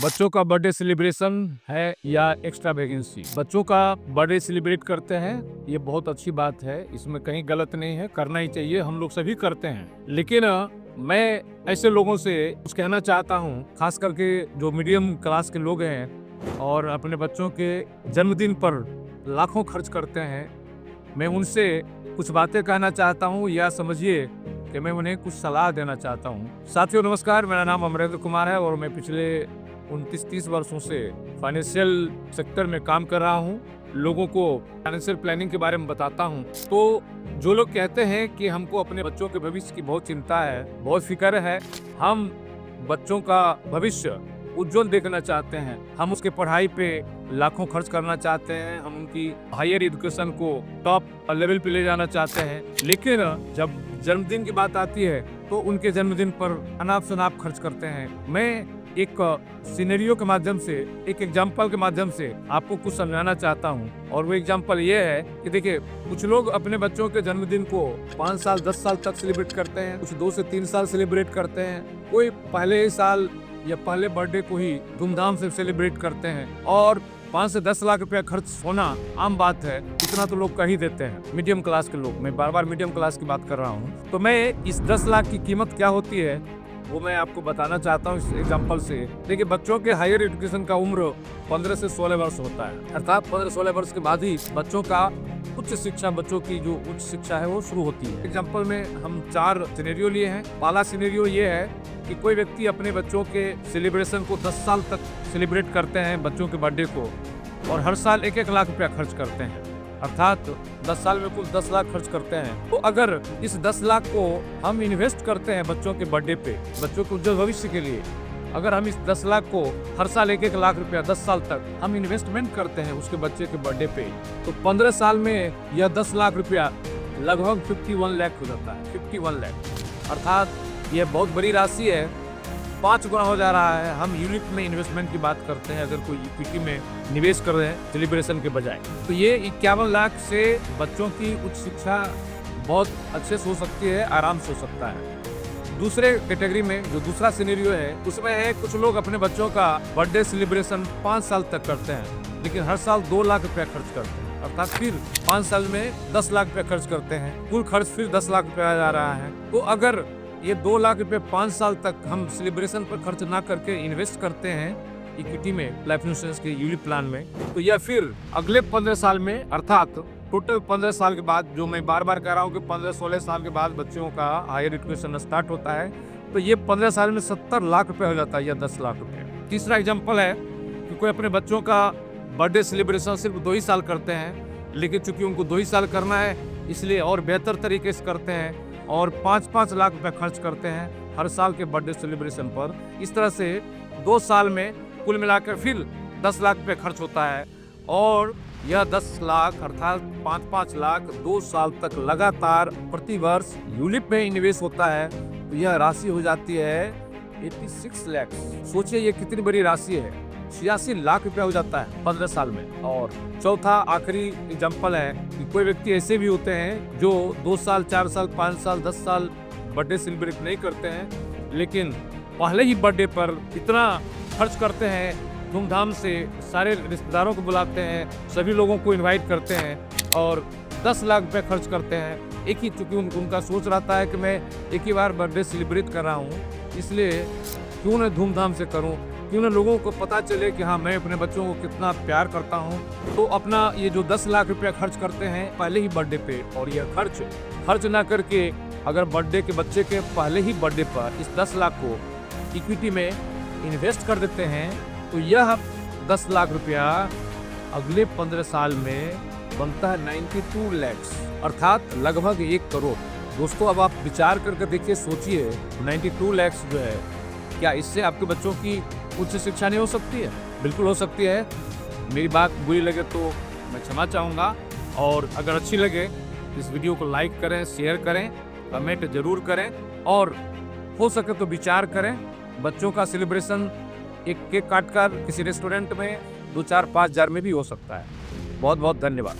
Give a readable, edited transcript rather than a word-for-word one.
बच्चों का birthday celebration है या एक्स्ट्रा वैकेंसी, बच्चों का बर्थडे सेलिब्रेट करते हैं, ये बहुत अच्छी बात है। इसमें कहीं गलत नहीं है, करना ही चाहिए, हम लोग सभी करते हैं। लेकिन मैं ऐसे लोगों से कुछ कहना चाहता हूँ, खास करके जो मीडियम क्लास के लोग हैं और अपने बच्चों के जन्मदिन पर लाखों खर्च करते हैं। मैं उनसे कुछ बातें कहना चाहता हूँ, या समझिए कि मैं उन्हें कुछ सलाह देना चाहता हूँ। साथियों नमस्कार, मेरा नाम अमरेंद्र कुमार है और मैं पिछले 29-30 वर्षों से फाइनेंशियल सेक्टर में काम कर रहा हूँ। लोगों को फाइनेंशियल प्लानिंग के बारे में बताता हूँ। तो जो लोग कहते हैं कि हमको अपने बच्चों के भविष्य की बहुत चिंता है, बहुत फिक्र है, हम बच्चों का भविष्य उज्जवल देखना चाहते हैं, हम उसके पढ़ाई पे लाखों खर्च करना चाहते हैं, हम उनकी हायर एजुकेशन को टॉप लेवल पे ले जाना चाहते हैं, लेकिन जब जन्मदिन की बात आती है तो उनके जन्मदिन पर अनाप शनाप खर्च करते हैं। मैं एक सिनेरियो के माध्यम से, एक एग्जाम्पल के माध्यम से आपको कुछ समझाना चाहता हूँ। और वो एग्जाम्पल ये है कि देखिए, कुछ लोग अपने बच्चों के जन्मदिन को 5 साल 10 साल तक सेलिब्रेट करते हैं, कुछ 2 से 3 साल सेलिब्रेट करते हैं, कोई पहले साल या पहले बर्थडे को ही धूमधाम से सेलिब्रेट करते हैं। और 5 से 10 लाख रुपया खर्च होना आम बात है, इतना तो लोग कर ही देते हैं, मीडियम क्लास के लोग। मैं बार बार मीडियम क्लास की बात कर रहा हूँ। तो मैं इस 10 लाख की कीमत क्या होती है वो मैं आपको बताना चाहता हूँ इस एग्जाम्पल से। देखिए, बच्चों के हायर एजुकेशन का उम्र 15 से 16 वर्ष होता है, अर्थात 15-16 वर्ष के बाद ही बच्चों का उच्च शिक्षा, बच्चों की जो उच्च शिक्षा है वो शुरू होती है। एग्जाम्पल में हम 4 सिनेरियो लिए हैं। पहला सिनेरियो ये है कि कोई व्यक्ति अपने बच्चों के सेलिब्रेशन को 10 साल तक सेलिब्रेट करते हैं, बच्चों के बर्थडे को, और हर साल 1-1 लाख रुपया खर्च करते हैं, अर्थात 10 साल में कुल 10 लाख खर्च करते हैं। तो अगर इस 10 लाख को हम इन्वेस्ट करते हैं बच्चों के बर्थडे पे, बच्चों के उज्जवल भविष्य के लिए, अगर हम इस 10 लाख को हर साल 1-1 लाख रुपया 10 साल तक हम इन्वेस्टमेंट करते हैं उसके बच्चे के बर्थडे पे, तो 15 साल में यह 10 लाख रुपया लगभग 51 लाख हो जाता है। 51 लाख, अर्थात यह बहुत बड़ी राशि है, 5 गुना हो जा रहा है। हम यूनिट में इन्वेस्टमेंट की बात करते हैं, अगर कोई इक्विटी में निवेश कर रहे हैं सेलिब्रेशन के बजाय, तो ये 51 लाख से बच्चों की उच्च शिक्षा बहुत अच्छे से हो सकती है, आराम से हो सकता है। दूसरे कैटेगरी में जो दूसरा सिनेरियो है उसमें है, कुछ लोग अपने बच्चों का बर्थडे सेलिब्रेशन 5 साल तक करते हैं, लेकिन हर साल 2 लाख रुपया खर्च करते हैं, अर्थात फिर 5 साल में 10 लाख रुपया खर्च करते हैं, कुल खर्च फिर 10 लाख रुपया जा रहा है। तो अगर ये 2 लाख रुपए 5 साल तक हम सेलिब्रेशन पर खर्च ना करके इन्वेस्ट करते हैं इक्विटी में, लाइफ इंश्योरेंस के यूलिप प्लान में, तो यह फिर अगले 15 साल में, अर्थात टोटल 15 साल के बाद, जो मैं बार बार कह रहा हूँ कि 15-16 साल के बाद बच्चों का हायर एजुकेशन स्टार्ट होता है, तो ये 15 साल में 70 लाख रुपए हो जाता है, या 10 लाख रुपए। तीसरा एग्जाम्पल है कि कोई अपने बच्चों का बर्थडे सेलिब्रेशन सिर्फ 2 ही साल करते हैं, लेकिन चूंकि उनको 2 ही साल करना है इसलिए और बेहतर तरीके से करते हैं और 5-5 लाख रुपए खर्च करते हैं हर साल के बर्थडे सेलिब्रेशन पर। इस तरह से 2 साल में कुल मिलाकर फिर 10 लाख रुपए खर्च होता है, और यह 10 लाख अर्थात 5-5 लाख 2 साल तक लगातार प्रति वर्ष यूलिप में निवेश होता है, तो यह राशि हो जाती है 86 लाख। सोचिए ये कितनी बड़ी राशि है, 86 लाख रुपया हो जाता है 15 साल में। और चौथा आखिरी एग्जाम्पल है कि कोई व्यक्ति ऐसे भी होते हैं जो 2 साल 4 साल 5 साल 10 साल बर्थडे सेलिब्रेट नहीं करते हैं, लेकिन पहले ही बर्थडे पर इतना खर्च करते हैं, धूमधाम से सारे रिश्तेदारों को बुलाते हैं, सभी लोगों को इनवाइट करते हैं और 10 लाख रुपए खर्च करते हैं। एक ही, चूंकि उनका सोच रहता है कि मैं एक ही बार बर्थडे सेलिब्रेट कर रहा हूँ, इसलिए क्यों न धूमधाम से करूँ, क्यों न लोगों को पता चले कि हाँ, मैं अपने बच्चों को कितना प्यार करता हूँ। तो अपना ये जो 10 लाख रुपया खर्च करते हैं पहले ही बर्थडे पे, और यह खर्च ना करके अगर बर्थडे के बच्चे के पहले ही बर्थडे पर इस 10 लाख को इक्विटी में इन्वेस्ट कर देते हैं, तो यह 10 लाख रुपया अगले 15 साल में बनता है 92 लाख, अर्थात लगभग 1 करोड़। दोस्तों, अब आप विचार करके देखिए, सोचिए 92 लाख जो है, क्या इससे आपके बच्चों की उच्च शिक्षा नहीं हो सकती है? बिल्कुल हो सकती है। मेरी बात बुरी लगे तो मैं क्षमा चाहूँगा, और अगर अच्छी लगे इस वीडियो को लाइक करें, शेयर करें, कमेंट जरूर करें, और हो सके तो विचार करें। बच्चों का सेलिब्रेशन एक केक काटकर किसी रेस्टोरेंट में 2-4-5 हज़ार में भी हो सकता है। बहुत बहुत धन्यवाद।